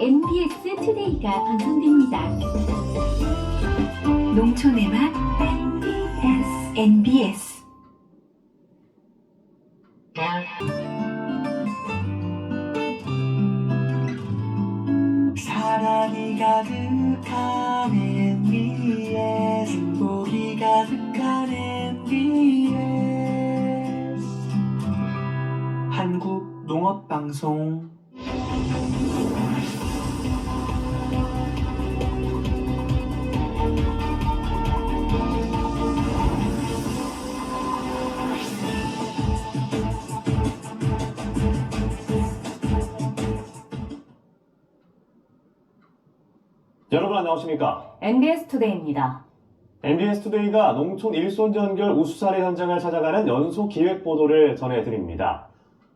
MBS 투데이가 방송됩니다. 농촌의 맛 MBS. 사랑이 가득한 MBS, 행복이 가득한 MBS 한국 농업방송. 여러분 안녕하십니까? MBS 투데이입니다. MBS 투데이가 농촌 일손전결 우수사례 현장을 찾아가는 연속 기획 보도를 전해드립니다.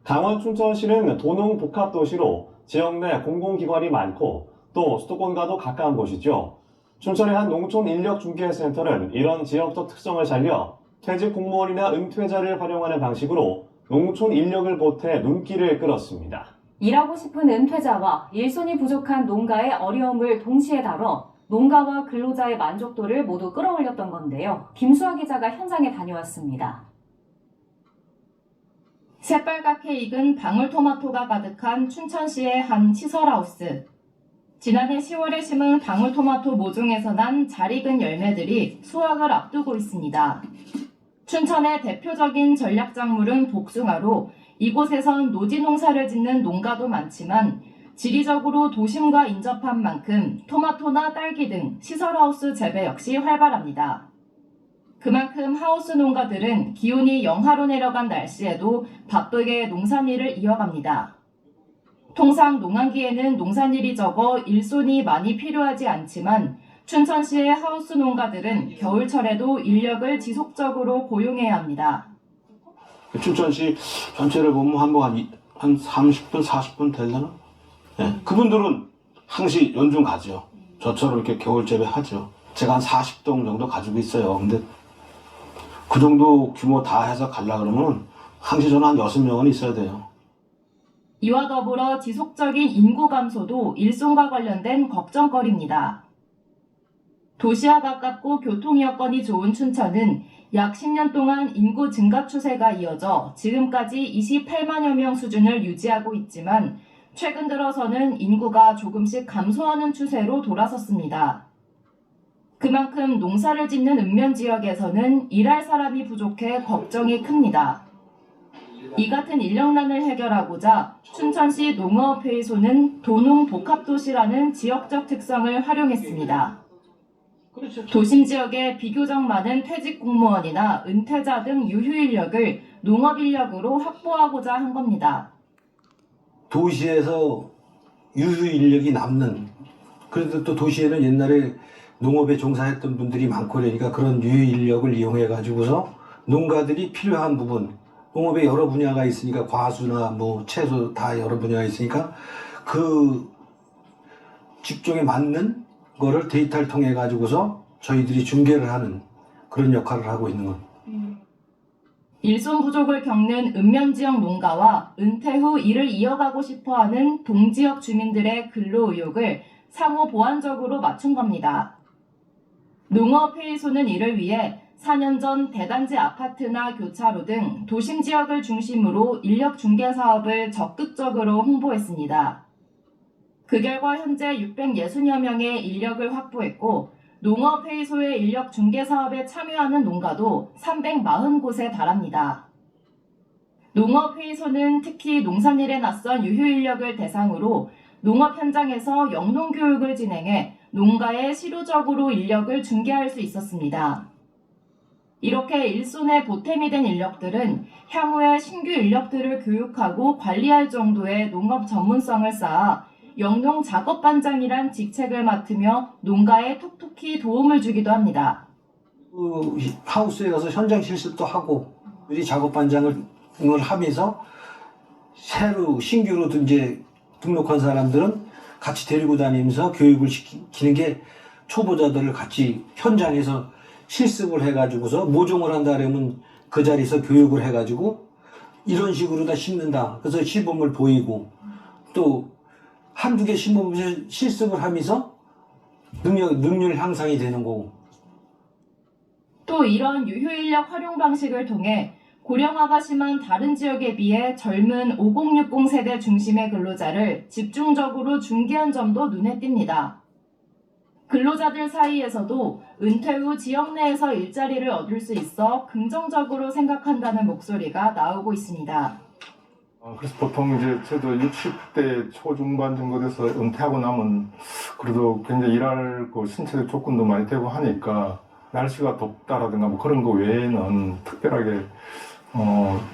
강원 춘천시는 도농복합도시로 지역 내 공공기관이 많고 또 수도권과도 가까운 곳이죠. 춘천의 한 농촌인력중개센터는 이런 지역적 특성을 살려 퇴직 공무원이나 은퇴자를 활용하는 방식으로 농촌 인력을 보태 눈길을 끌었습니다. 일하고 싶은 은퇴자와 일손이 부족한 농가의 어려움을 동시에 다뤄 농가와 근로자의 만족도를 모두 끌어올렸던 건데요. 김수아 기자가 현장에 다녀왔습니다. 새빨갛게 익은 방울토마토가 가득한 춘천시의 한 시설하우스. 지난해 10월에 심은 방울토마토 모종에서 난 잘 익은 열매들이 수확을 앞두고 있습니다. 춘천의 대표적인 전략작물은 복숭아로 이곳에선 노지 농사를 짓는 농가도 많지만 지리적으로 도심과 인접한 만큼 토마토나 딸기 등 시설하우스 재배 역시 활발합니다. 그만큼 하우스 농가들은 기온이 영하로 내려간 날씨에도 바쁘게 농산일을 이어갑니다. 통상 농한기에는 농산일이 적어 일손이 많이 필요하지 않지만 춘천시의 하우스 농가들은 겨울철에도 인력을 지속적으로 고용해야 합니다. 춘천시 전체를 보면 한 30분, 40분 되려나? 네. 그분들은 항시 연중 가죠. 저처럼 이렇게 겨울 재배하죠. 제가 한 40동 정도 가지고 있어요. 근데 그 정도 규모 다 해서 가려고 그러면 항시 저는 한 6명은 있어야 돼요. 이와 더불어 지속적인 인구 감소도 일손과 관련된 걱정거리입니다. 도시와 가깝고 교통 여건이 좋은 춘천은 약 10년 동안 인구 증가 추세가 이어져 지금까지 28만여 명 수준을 유지하고 있지만 최근 들어서는 인구가 조금씩 감소하는 추세로 돌아섰습니다. 그만큼 농사를 짓는 읍면 지역에서는 일할 사람이 부족해 걱정이 큽니다. 이 같은 인력난을 해결하고자 춘천시 농어업회의소는 도농복합도시라는 지역적 특성을 활용했습니다. 도심 지역에 비교적 많은 퇴직 공무원이나 은퇴자 등 유휴 인력을 농업 인력으로 확보하고자 한 겁니다. 도시에서 유휴 인력이 남는, 그래도 또 도시에는 옛날에 농업에 종사했던 분들이 많고 그러니까 그런 유휴 인력을 이용해 가지고서 농가들이 필요한 부분, 농업에 여러 분야가 있으니까 과수나 뭐 채소 다 여러 분야가 있으니까 그 직종에 맞는 거를 데이터를 통해 가지고서 저희들이 중개를 하는 그런 역할을 하고 있는 것. 일손 부족을 겪는 읍면 지역 농가와 은퇴 후 일을 이어가고 싶어하는 동지역 주민들의 근로 의욕을 상호 보완적으로 맞춘 겁니다. 농어회의소는 이를 위해 4년 전 대단지 아파트나 교차로 등 도심 지역을 중심으로 인력 중개 사업을 적극적으로 홍보했습니다. 그 결과 현재 660여 명의 인력을 확보했고 농업회의소의 인력 중개 사업에 참여하는 농가도 340곳에 달합니다. 농업회의소는 특히 농산일에 낯선 유휴 인력을 대상으로 농업 현장에서 영농교육을 진행해 농가에 실효적으로 인력을 중개할 수 있었습니다. 이렇게 일손에 보탬이 된 인력들은 향후에 신규 인력들을 교육하고 관리할 정도의 농업 전문성을 쌓아 영농 작업반장이란 직책을 맡으며 농가에 톡톡히 도움을 주기도 합니다. 하우스에 가서 현장 실습도 하고 우리 작업반장을 하면서 신규로 이제 등록한 사람들은 같이 데리고 다니면서 교육을 시키는 게 초보자들을 같이 현장에서 실습을 해가지고서 모종을 한다 그러면 그 자리에서 교육을 해가지고 이런 식으로 다 심는다. 그래서 시범을 보이고 또 한두 개 심으면서 실습을 하면서 능률 향상이 되는 거고. 또 이런 유효인력 활용 방식을 통해 고령화가 심한 다른 지역에 비해 젊은 5060 세대 중심의 근로자를 집중적으로 중개한 점도 눈에 띕니다. 근로자들 사이에서도 은퇴 후 지역 내에서 일자리를 얻을 수 있어 긍정적으로 생각한다는 목소리가 나오고 있습니다. 그래서 보통 이제 저도 60대 초중반 정도 돼서 은퇴하고 나면 그래도 굉장히 일할 그 신체적 조건도 많이 되고 하니까 날씨가 덥다라든가 뭐 그런 거 외에는 특별하게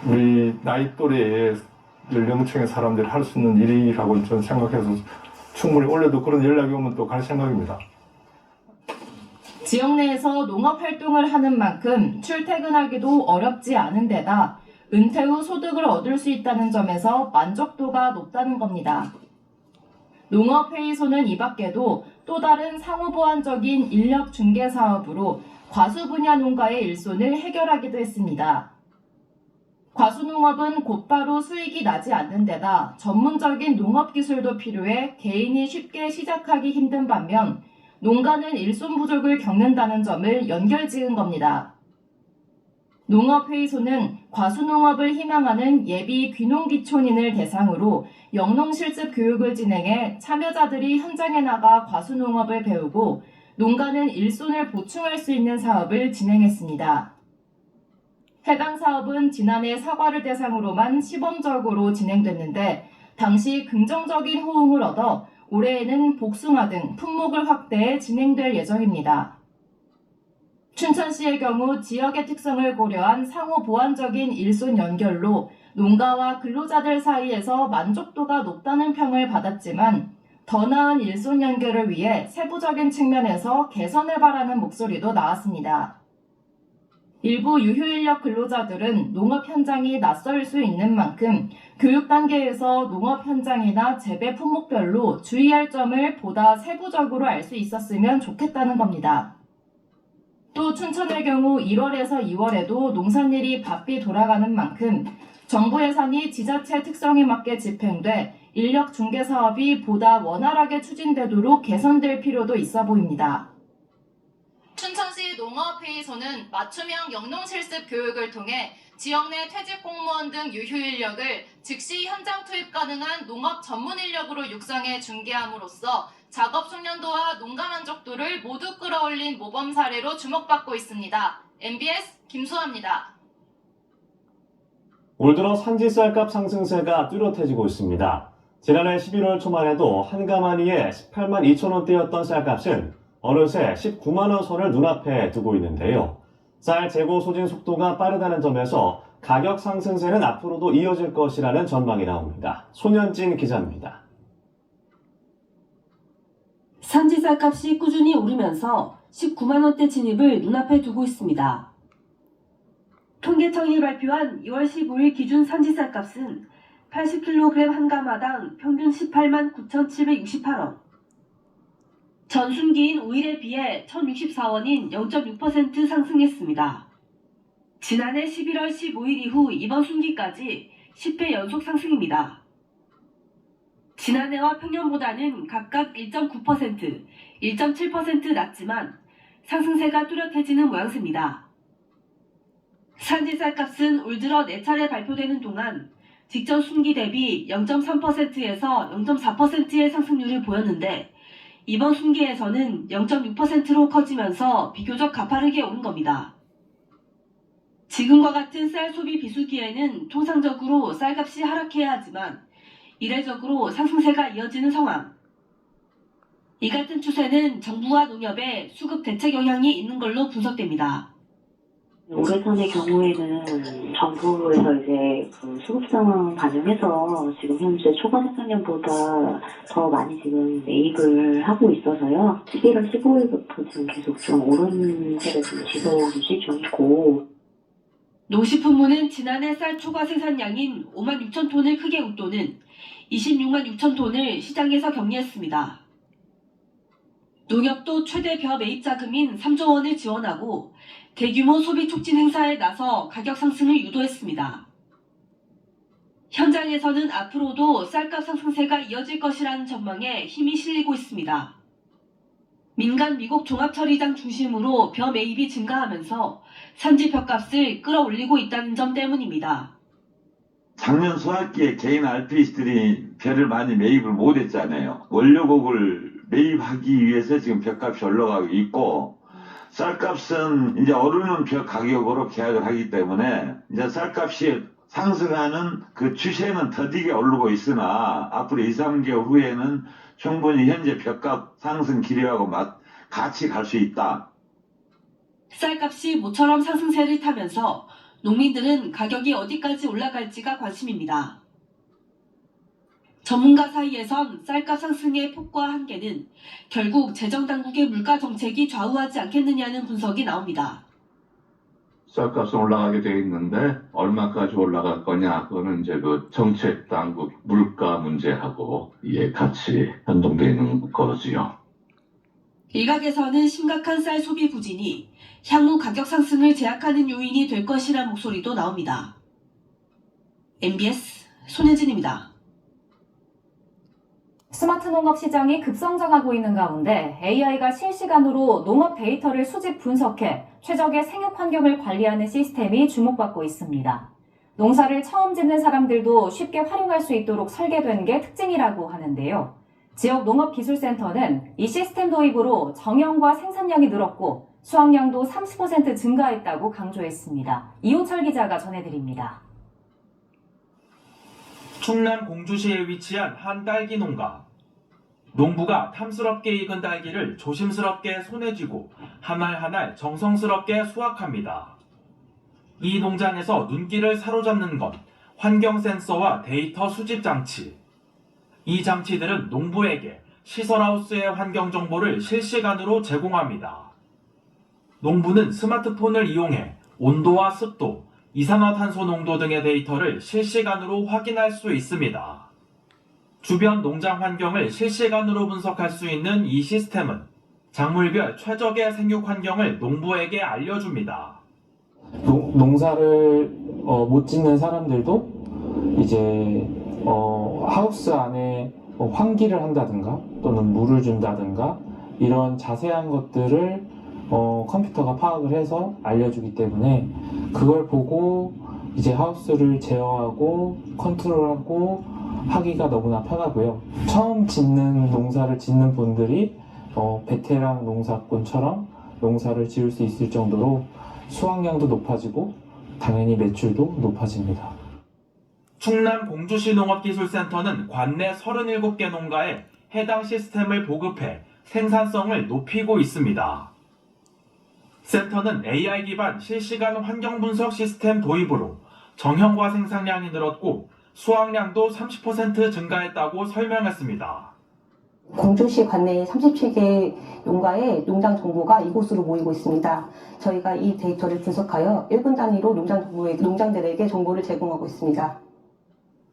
우리 나이 또래의 연령층의 사람들이 할 수 있는 일이라고 저는 생각해서 충분히 원래도 그런 연락이 오면 또 갈 생각입니다. 지역 내에서 농업 활동을 하는 만큼 출퇴근하기도 어렵지 않은 데다 은퇴 후 소득을 얻을 수 있다는 점에서 만족도가 높다는 겁니다. 농업회의소는 이 밖에도 또 다른 상호보완적인 인력 중개 사업으로 과수 분야 농가의 일손을 해결하기도 했습니다. 과수농업은 곧바로 수익이 나지 않는 데다 전문적인 농업 기술도 필요해 개인이 쉽게 시작하기 힘든 반면 농가는 일손 부족을 겪는다는 점을 연결지은 겁니다. 농업회의소는 과수농업을 희망하는 예비 귀농귀촌인을 대상으로 영농실습 교육을 진행해 참여자들이 현장에 나가 과수농업을 배우고 농가는 일손을 보충할 수 있는 사업을 진행했습니다. 해당 사업은 지난해 사과를 대상으로만 시범적으로 진행됐는데 당시 긍정적인 호응을 얻어 올해에는 복숭아 등 품목을 확대해 진행될 예정입니다. 춘천시의 경우 지역의 특성을 고려한 상호 보완적인 일손 연결로 농가와 근로자들 사이에서 만족도가 높다는 평을 받았지만 더 나은 일손 연결을 위해 세부적인 측면에서 개선을 바라는 목소리도 나왔습니다. 일부 유효인력 근로자들은 농업 현장이 낯설 수 있는 만큼 교육 단계에서 농업 현장이나 재배 품목별로 주의할 점을 보다 세부적으로 알 수 있었으면 좋겠다는 겁니다. 또 춘천의 경우 1월에서 2월에도 농산일이 바삐 돌아가는 만큼 정부 예산이 지자체 특성에 맞게 집행돼 인력 중개 사업이 보다 원활하게 추진되도록 개선될 필요도 있어 보입니다. 춘천시 농업회의소는 맞춤형 영농실습 교육을 통해 지역 내 퇴직 공무원 등 유효 인력을 즉시 현장 투입 가능한 농업 전문 인력으로 육성해 중개함으로써 작업 숙련도와 농가 만족도를 모두 끌어올린 모범 사례로 주목받고 있습니다. MBS 김수아입니다. 올 들어 산지 쌀값 상승세가 뚜렷해지고 있습니다. 지난해 11월 초만 해도 한 가마니에 18만 2천 원대였던 쌀값은 어느새 19만 원 선을 눈앞에 두고 있는데요. 쌀 재고 소진 속도가 빠르다는 점에서 가격 상승세는 앞으로도 이어질 것이라는 전망이 나옵니다. 손현진 기자입니다. 산지 쌀값이 꾸준히 오르면서 19만 원대 진입을 눈앞에 두고 있습니다. 통계청이 발표한 2월 15일 기준 산지 쌀값은 80kg 한 가마당 평균 18만 9,768원. 전순기인 5일에 비해 1,064원인 0.6% 상승했습니다. 지난해 11월 15일 이후 이번 순기까지 10회 연속 상승입니다. 지난해와 평년보다는 각각 1.9%, 1.7% 낮지만 상승세가 뚜렷해지는 모양새입니다. 산지 쌀값은 올 들어 4차례 발표되는 동안 직전 순기 대비 0.3%에서 0.4%의 상승률을 보였는데 이번 순기에서는 0.6%로 커지면서 비교적 가파르게 오른 겁니다. 지금과 같은 쌀 소비 비수기에는 통상적으로 쌀값이 하락해야 하지만 이례적으로 상승세가 이어지는 상황. 이 같은 추세는 정부와 농협의 수급 대책 영향이 있는 걸로 분석됩니다. 올해선의 경우에는 정부에서 이제 그 수급 상황 반영해서 지금 현재 초과 생산량보다 더 많이 지금 매입을 하고 있어서요. 11월 15일부터 지금 계속 좀 오름세를 좀 지속 유지 중이고. 농식품부는 지난해 쌀 초과 생산량인 5만 6천 톤을 크게 웃도는 26만 6천 톤을 시장에서 격리했습니다. 농협도 최대 벼 매입 자금인 3조 원을 지원하고 대규모 소비 촉진 행사에 나서 가격 상승을 유도했습니다. 현장에서는 앞으로도 쌀값 상승세가 이어질 것이라는 전망에 힘이 실리고 있습니다. 민간 미국 종합처리장 중심으로 벼 매입이 증가하면서 산지 벼값을 끌어올리고 있다는 점 때문입니다. 작년 소학기에 개인 RPH들이 벼를 많이 매입을 못했잖아요. 원료곡을 매입하기 위해서 지금 벼값이 올라가고 있고, 쌀값은 이제 오르는 벼 가격으로 계약을 하기 때문에 이제 쌀값이 상승하는 그 추세는 더디게 오르고 있으나 앞으로 2, 3개월 후에는 충분히 현재 벼값 상승 기류하고 같이 갈 수 있다. 쌀값이 모처럼 상승세를 타면서 농민들은 가격이 어디까지 올라갈지가 관심입니다. 전문가 사이에선 쌀값 상승의 폭과 한계는 결국 재정당국의 물가 정책이 좌우하지 않겠느냐는 분석이 나옵니다. 쌀값은 올라가게 돼 있는데 얼마까지 올라갈 거냐, 그거는 이제 그 정책 당국 물가 문제하고 같이 연동되는 거지요. 일각에서는 심각한 쌀 소비 부진이 향후 가격 상승을 제약하는 요인이 될 것이라는 목소리도 나옵니다. MBS 손혜진입니다. 스마트 농업 시장이 급성장하고 있는 가운데 AI가 실시간으로 농업 데이터를 수집 분석해 최적의 생육 환경을 관리하는 시스템이 주목받고 있습니다. 농사를 처음 짓는 사람들도 쉽게 활용할 수 있도록 설계된 게 특징이라고 하는데요. 지역 농업기술센터는 이 시스템 도입으로 정형과 생산량이 늘었고 수확량도 30% 증가했다고 강조했습니다. 이호철 기자가 전해드립니다. 충남 공주시에 위치한 한 딸기 농가. 농부가 탐스럽게 익은 딸기를 조심스럽게 손에 쥐고 한 알 한 알 정성스럽게 수확합니다. 이 농장에서 눈길을 사로잡는 건 환경 센서와 데이터 수집 장치. 이 장치들은 농부에게 시설하우스의 환경 정보를 실시간으로 제공합니다. 농부는 스마트폰을 이용해 온도와 습도, 이산화탄소 농도 등의 데이터를 실시간으로 확인할 수 있습니다. 주변 농장 환경을 실시간으로 분석할 수 있는 이 시스템은 작물별 최적의 생육 환경을 농부에게 알려줍니다. 농사를 못 짓는 사람들도 이제 하우스 안에 환기를 한다든가 또는 물을 준다든가 이런 자세한 것들을 컴퓨터가 파악을 해서 알려주기 때문에 그걸 보고 이제 하우스를 제어하고 컨트롤하고 하기가 너무나 편하고요. 처음 짓는 농사를 짓는 분들이 베테랑 농사꾼처럼 농사를 지을 수 있을 정도로 수확량도 높아지고 당연히 매출도 높아집니다. 충남 공주시 농업기술센터는 관내 37개 농가에 해당 시스템을 보급해 생산성을 높이고 있습니다. 센터는 AI 기반 실시간 환경 분석 시스템 도입으로 정형과 생산량이 늘었고 수확량도 30% 증가했다고 설명했습니다. 공주시 관내 37개 농가의 농장 정보가 이곳으로 모이고 있습니다. 저희가 이 데이터를 분석하여 1분 단위로 농장들에게 정보를 제공하고 있습니다.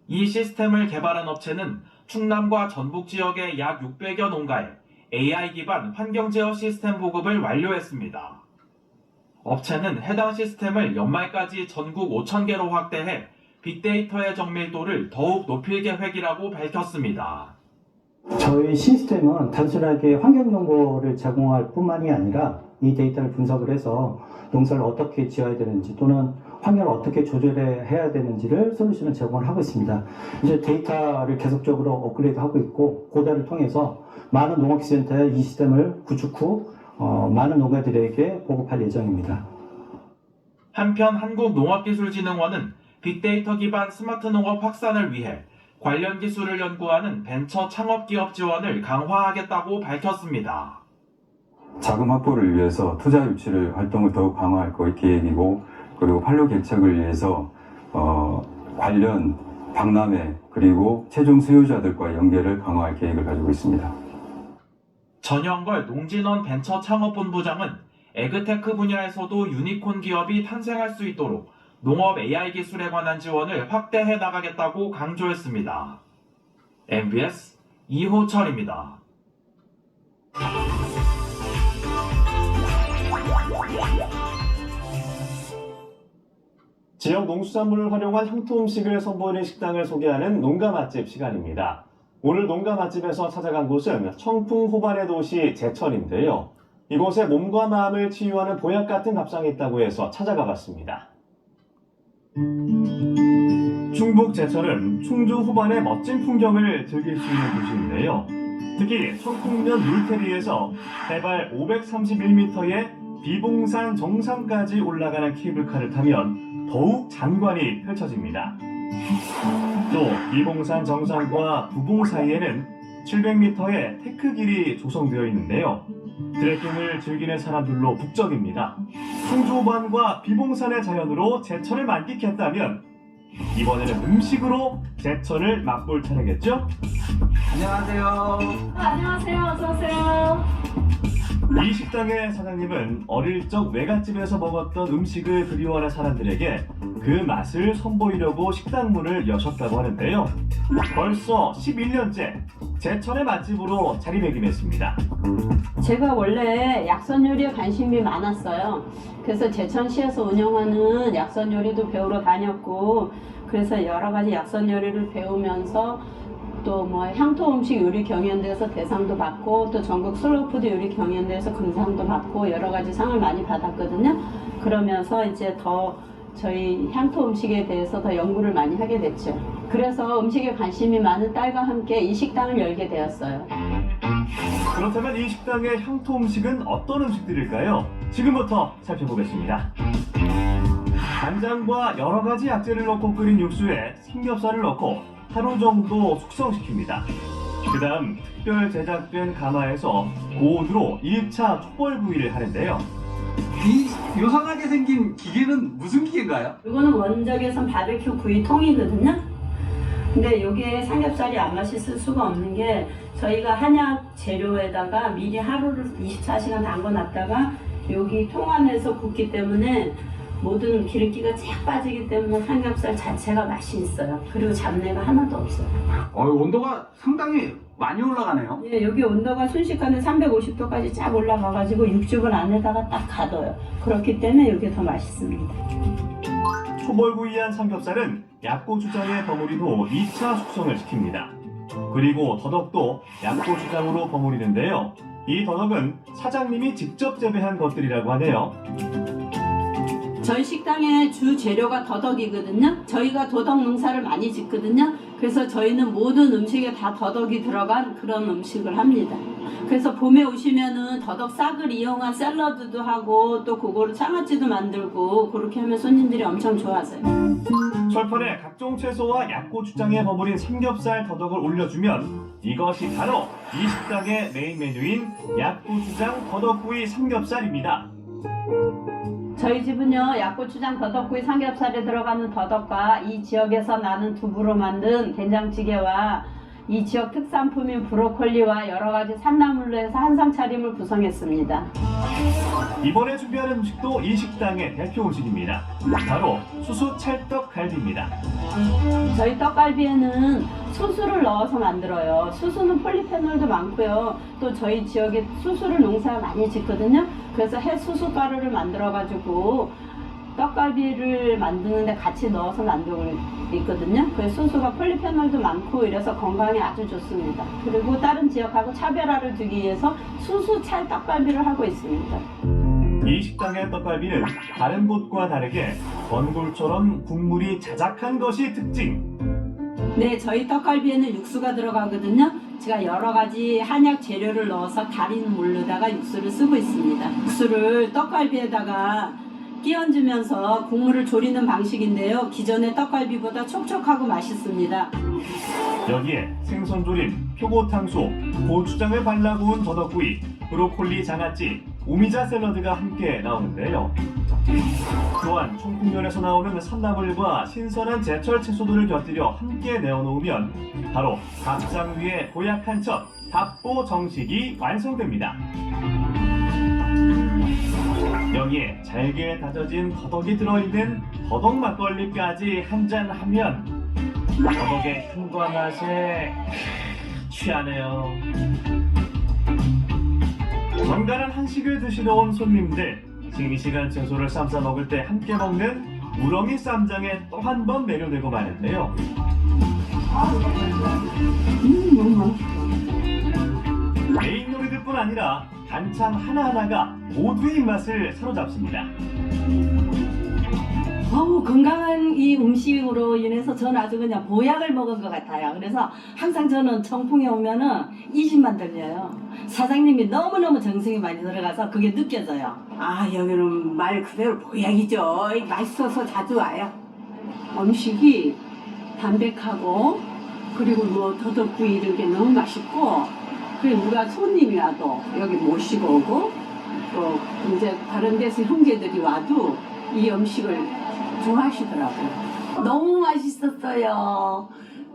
이 시스템을 개발한 업체는 충남과 전북 지역의 약 600여 농가에 AI 기반 환경 제어 시스템 보급을 완료했습니다. 업체는 해당 시스템을 연말까지 전국 5,000개로 확대해 빅데이터의 정밀도를 더욱 높일 계획이라고 밝혔습니다. 저희 시스템은 단순하게 환경 정보를 제공할 뿐만이 아니라 이 데이터를 분석을 해서 농사를 어떻게 지어야 되는지 또는 환경을 어떻게 조절해야 되는지를 솔루션을 제공을 하고 있습니다. 이제 데이터를 계속적으로 업그레이드하고 있고 고다를 통해서 많은 농업기술센터에 이 시스템을 구축 후 많은 농가들에게 보급할 예정입니다. 한편 한국농업기술진흥원은 빅데이터 기반 스마트 농업 확산을 위해 관련 기술을 연구하는 벤처 창업기업 지원을 강화하겠다고 밝혔습니다. 자금 확보를 위해서 투자 유치를 활동을 더욱 강화할 계획이고 그리고 판로 개척을 위해서 관련 박람회 그리고 최종 수요자들과 연계를 강화할 계획을 가지고 있습니다. 전영걸 농진원 벤처 창업본부장은 에그테크 분야에서도 유니콘 기업이 탄생할 수 있도록 농업 AI 기술에 관한 지원을 확대해 나가겠다고 강조했습니다. MBS 이호철입니다. 지역 농수산물을 활용한 향토 음식을 선보이는 식당을 소개하는 농가 맛집 시간입니다. 오늘 농가 맛집에서 찾아간 곳은 청풍 호반의 도시 제천인데요. 이곳에 몸과 마음을 치유하는 보약 같은 밥상이 있다고 해서 찾아가 봤습니다. 충북 제천은 충주 호반의 멋진 풍경을 즐길 수 있는 도시인데요. 특히 청풍면 물테리에서 해발 531m의 비봉산 정상까지 올라가는 케이블카를 타면 더욱 장관이 펼쳐집니다. 또 비봉산 정상과 부봉 사이에는 700m의 테크길이 조성되어 있는데요. 트레킹을 즐기는 사람들로 북적입니다. 충주호반과 비봉산의 자연으로 제천을 만끽했다면 이번에는 음식으로 제천을 맛볼 차례겠죠? 안녕하세요. 안녕하세요. 어서 오세요. 이 식당의 사장님은 어릴 적 외갓집에서 먹었던 음식을 그리워하는 사람들에게 그 맛을 선보이려고 식당 문을 여셨다고 하는데요. 벌써 11년째 제천의 맛집으로 자리매김했습니다. 제가 원래 약선 요리에 관심이 많았어요. 그래서 제천시에서 운영하는 약선 요리도 배우러 다녔고, 그래서 여러 가지 약선 요리를 배우면서 또 뭐 향토 음식 요리 경연대에서 대상도 받고, 또 전국 슬로푸드 요리 경연대에서 금상도 받고 여러 가지 상을 많이 받았거든요. 그러면서 이제 더 저희 향토 음식에 대해서 더 연구를 많이 하게 됐죠. 그래서 음식에 관심이 많은 딸과 함께 이 식당을 열게 되었어요. 그렇다면 이 식당의 향토 음식은 어떤 음식들일까요? 지금부터 살펴보겠습니다. 간장과 여러 가지 약재를 넣고 끓인 육수에 삼겹살을 넣고 하루 정도 숙성시킵니다. 그 다음 특별 제작된 가마에서 고온으로 1차 촉벌구이를 하는데요. 이 요상하게 생긴 기계는 무슨 기계인가요? 이거는 원적외선 바베큐 구이통이거든요. 근데 이게 삼겹살이 안 맛있을 수가 없는 게, 저희가 한약 재료에다가 미리 하루를 24시간 담궈놨다가 여기 통 안에서 굽기 때문에 모든 기름기가 쫙 빠지기 때문에 삼겹살 자체가 맛이 있어요. 그리고 잡내가 하나도 없어요. 온도가 상당히 많이 올라가네요. 예, 여기 온도가 순식간에 350도까지 쫙 올라가가지고 육즙을 안에다가 딱 가둬요. 그렇기 때문에 이게 더 맛있습니다. 초벌구이한 삼겹살은 약고추장에 버무린 후 2차 숙성을 시킵니다. 그리고 더덕도 약고추장으로 버무리는데요. 이 더덕은 사장님이 직접 재배한 것들이라고 하네요. 저희 식당의 주 재료가 더덕이거든요. 저희가 더덕 농사를 많이 짓거든요. 그래서 저희는 모든 음식에 다 더덕이 들어간 그런 음식을 합니다. 그래서 봄에 오시면은 더덕 싹을 이용한 샐러드도 하고, 또 그거로 장아찌도 만들고, 그렇게 하면 손님들이 엄청 좋아하세요. 철판에 각종 채소와 약고추장에 버무린 삼겹살 더덕을 올려주면 이것이 바로 이 식당의 메인 메뉴인 약고추장 더덕구이 삼겹살입니다. 저희 집은요, 약고추장 더덕구이 삼겹살에 들어가는 더덕과 이 지역에서 나는 두부로 만든 된장찌개와 이 지역 특산품인 브로콜리와 여러 가지 산나물로 해서 한상 차림을 구성했습니다. 이번에 준비하는 음식도 이 식당의 대표 음식입니다. 바로 수수 찰떡갈비입니다. 저희 떡갈비에는 수수를 넣어서 만들어요. 수수는 폴리페놀도 많고요. 또 저희 지역에 수수를 농사 많이 짓거든요. 그래서 해수수 가루를 만들어가지고 떡갈비를 만드는데 같이 넣어서 만들고 있거든요. 그래서 수수가 폴리페놀도 많고 이래서 건강에 아주 좋습니다. 그리고 다른 지역하고 차별화를 두기 위해서 수수 찰떡갈비를 하고 있습니다. 이 식당의 떡갈비는 다른 곳과 다르게 전골처럼 국물이 자작한 것이 특징. 네, 저희 떡갈비에는 육수가 들어가거든요. 제가 여러 가지 한약 재료를 넣어서 달인 물로다가 육수를 쓰고 있습니다. 육수를 떡갈비에다가 끼얹으면서 국물을 졸이는 방식인데요. 기존의 떡갈비보다 촉촉하고 맛있습니다. 여기에 생선조림, 표고탕수, 고추장을 발라 구운 더덕구이, 브로콜리 장아찌, 오미자 샐러드가 함께 나오는데요. 또한 청풍면에서 나오는 산나물과 신선한 제철 채소들을 곁들여 함께 내어놓으면 바로 밥상 위에 보약 한 첩, 밥보 정식이 완성됩니다. 여기에 잘게 다져진 더덕이 들어있는 더덕 막걸리까지 한잔하면 더덕의 향과 맛에 취하네요. 정갈한 한식을 드시러 온 손님들, 싱싱한 채소를 삶아 먹을 때 함께 먹는 우렁이 쌈장에 또 한 번 매료되고 마는데요. 메인 요리들뿐 아니라 반찬 하나하나가 모두의 입맛을 사로잡습니다. 건강한 이 음식으로 인해서 저는 아주 그냥 보약을 먹은 것 같아요. 그래서 항상 저는 청풍에 오면은 이 집만 들려요. 사장님이 너무너무 정성이 많이 들어가서 그게 느껴져요. 여기는 말 그대로 보약이죠. 맛있어서 자주 와요. 음식이 담백하고 그리고 뭐 더덕구이 이런 게 너무 맛있고 그리고 누가 손님이 와도 여기 모시고 오고 또 이제 다른 데서 형제들이 와도 이 음식을 좋아하시더라고요. 너무 맛있었어요.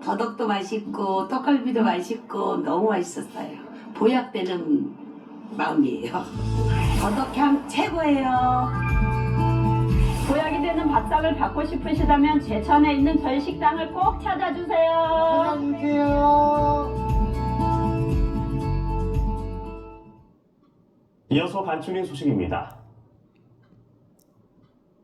더덕도 맛있고 떡갈비도 맛있고 너무 맛있었어요. 보약되는 마음이에요. 더덕향 최고예요. 보약이 되는 밥상을 받고 싶으시다면 제천에 있는 저희 식당을 꼭 찾아주세요. 찾아주세요. 이어서 간추린 소식입니다.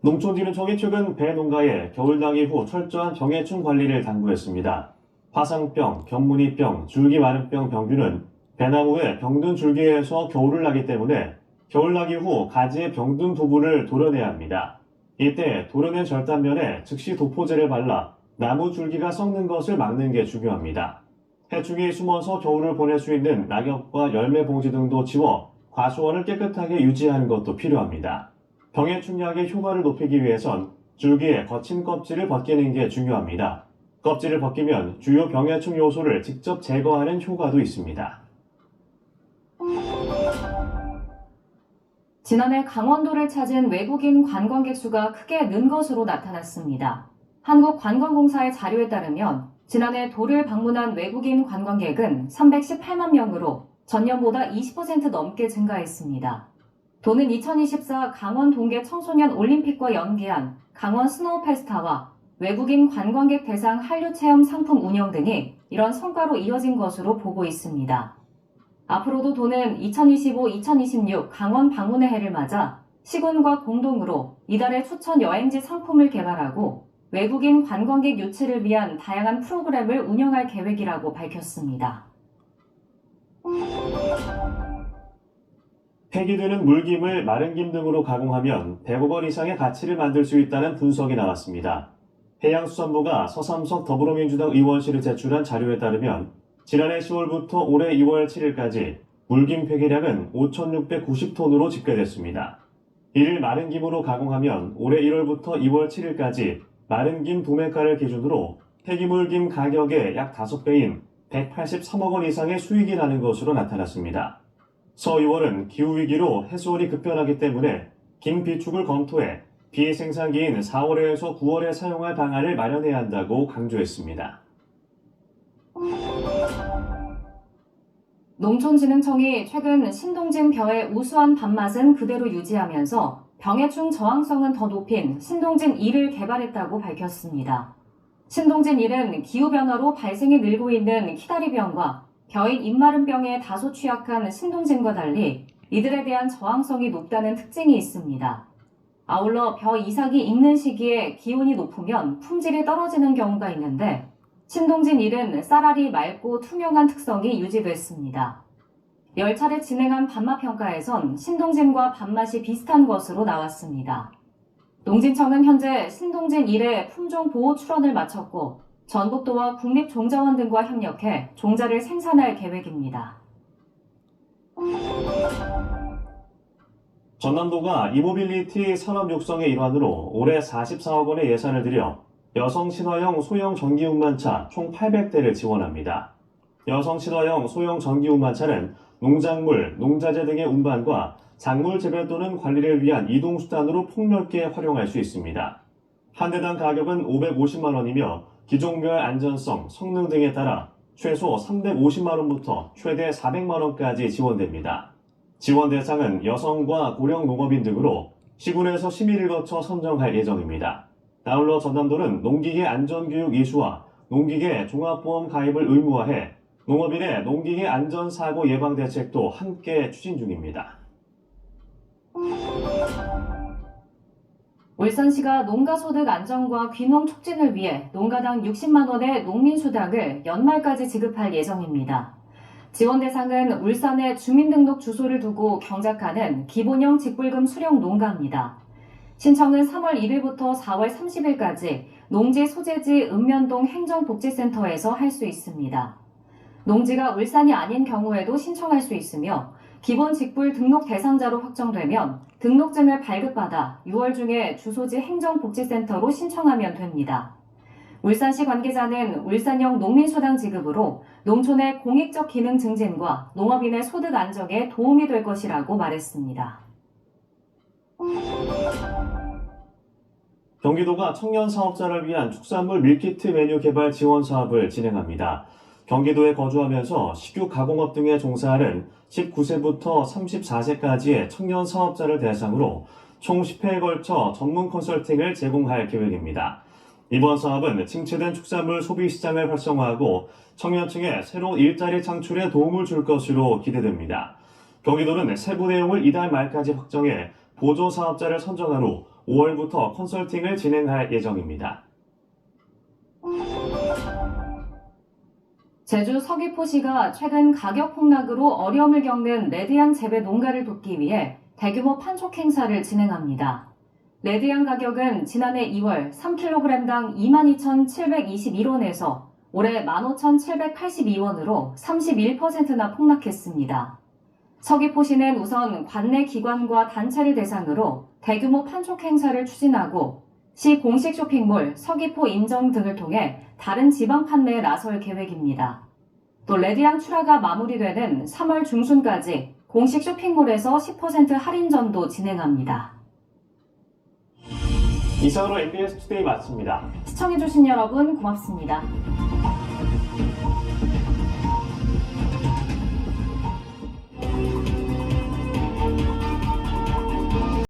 농촌진흥청이 최근 배 농가에 겨울나기 후 철저한 병해충 관리를 당부했습니다. 화상병, 견무늬병, 줄기마름병 병균은 배나무에 병든 줄기에서 겨울을 나기 때문에 겨울나기 후 가지의 병든 부분을 도려내야 합니다. 이때 도려낸 절단면에 즉시 도포제를 발라 나무 줄기가 썩는 것을 막는 게 중요합니다. 해충이 숨어서 겨울을 보낼 수 있는 낙엽과 열매 봉지 등도 지워 과수원을 깨끗하게 유지하는 것도 필요합니다. 병해충약의 효과를 높이기 위해선 줄기의 거친 껍질을 벗기는 게 중요합니다. 껍질을 벗기면 주요 병해충 요소를 직접 제거하는 효과도 있습니다. 지난해 강원도를 찾은 외국인 관광객 수가 크게 는 것으로 나타났습니다. 한국관광공사의 자료에 따르면 지난해 도를 방문한 외국인 관광객은 318만 명으로 전년보다 20% 넘게 증가했습니다. 도는 2024 강원 동계 청소년 올림픽과 연계한 강원 스노우 페스타와 외국인 관광객 대상 한류 체험 상품 운영 등이 이런 성과로 이어진 것으로 보고 있습니다. 앞으로도 도는 2025-2026 강원 방문의 해를 맞아 시군과 공동으로 이달의 추천 여행지 상품을 개발하고 외국인 관광객 유치를 위한 다양한 프로그램을 운영할 계획이라고 밝혔습니다. 폐기되는 물김을 마른김 등으로 가공하면 100억 원 이상의 가치를 만들 수 있다는 분석이 나왔습니다. 해양수산부가 서삼석 더불어민주당 의원실을 제출한 자료에 따르면 지난해 10월부터 올해 2월 7일까지 물김 폐기량은 5,690톤으로 집계됐습니다. 이를 마른김으로 가공하면 올해 1월부터 2월 7일까지 마른김 도매가를 기준으로 폐기물김 가격의 약 5배인 183억 원 이상의 수익이 나는 것으로 나타났습니다. 서 의원은 기후위기로 해수원이 급변하기 때문에 김 비축을 검토해 비생산기인 4월에서 9월에 사용할 방안을 마련해야 한다고 강조했습니다. 농촌진흥청이 최근 신동진 벼의 우수한 밥맛은 그대로 유지하면서 병해충 저항성은 더 높인 신동진 1을 개발했다고 밝혔습니다. 신동진 1은 기후변화로 발생이 늘고 있는 키다리병과 벼인 입마름병에 다소 취약한 신동진과 달리 이들에 대한 저항성이 높다는 특징이 있습니다. 아울러 벼 이삭이 익는 시기에 기온이 높으면 품질이 떨어지는 경우가 있는데 신동진 1은 쌀알이 맑고 투명한 특성이 유지됐습니다. 10차례 진행한 밥맛 평가에선 신동진과 밥맛이 비슷한 것으로 나왔습니다. 농진청은 현재 신동진 1의 품종 보호 출원을 마쳤고 전북도와 국립종자원 등과 협력해 종자를 생산할 계획입니다. 전남도가 이모빌리티 산업 육성의 일환으로 올해 44억 원의 예산을 들여 여성 친화형 소형 전기 운반차 총 800대를 지원합니다. 여성 친화형 소형 전기 운반차는 농작물, 농자재 등의 운반과 작물 재배 또는 관리를 위한 이동수단으로 폭넓게 활용할 수 있습니다. 한 대당 가격은 550만 원이며 기종별 안전성, 성능 등에 따라 최소 350만 원부터 최대 400만 원까지 지원됩니다. 지원 대상은 여성과 고령 농업인 등으로 시군에서 심의를 거쳐 선정할 예정입니다. 아울러 전남도는 농기계 안전교육 이수와 농기계 종합보험 가입을 의무화해 농업인의 농기계 안전사고 예방 대책도 함께 추진 중입니다. 울산시가 농가소득 안정과 귀농 촉진을 위해 농가당 60만 원의 농민수당을 연말까지 지급할 예정입니다. 지원 대상은 울산에 주민등록 주소를 두고 경작하는 기본형 직불금 수령 농가입니다. 신청은 3월 1일부터 4월 30일까지 농지 소재지 읍면동 행정복지센터에서 할 수 있습니다. 농지가 울산이 아닌 경우에도 신청할 수 있으며 기본 직불 등록 대상자로 확정되면 등록증을 발급받아 6월 중에 주소지 행정복지센터로 신청하면 됩니다. 울산시 관계자는 울산형 농민수당 지급으로 농촌의 공익적 기능 증진과 농업인의 소득 안정에 도움이 될 것이라고 말했습니다. 경기도가 청년 사업자를 위한 축산물 밀키트 메뉴 개발 지원 사업을 진행합니다. 경기도에 거주하면서 식유 가공업 등에 종사하는 19세부터 34세까지의 청년 사업자를 대상으로 총 10회에 걸쳐 전문 컨설팅을 제공할 계획입니다. 이번 사업은 침체된 축산물 소비 시장을 활성화하고 청년층의 새로운 일자리 창출에 도움을 줄 것으로 기대됩니다. 경기도는 세부 내용을 이달 말까지 확정해 보조 사업자를 선정한 후 5월부터 컨설팅을 진행할 예정입니다. 제주 서귀포시가 최근 가격 폭락으로 어려움을 겪는 레드양 재배 농가를 돕기 위해 대규모 판촉 행사를 진행합니다. 레드양 가격은 지난해 2월 3kg당 22,721원에서 올해 15,782원으로 31%나 폭락했습니다. 서귀포시는 우선 관내 기관과 단체를 대상으로 대규모 판촉 행사를 추진하고 시 공식 쇼핑몰 서귀포 인정 등을 통해 다른 지방 판매에 나설 계획입니다. 또 레드양 출하가 마무리되는 3월 중순까지 공식 쇼핑몰에서 10% 할인전도 진행합니다. 이상으로 MBS 투데이 마칩니다. 시청해주신 여러분 고맙습니다.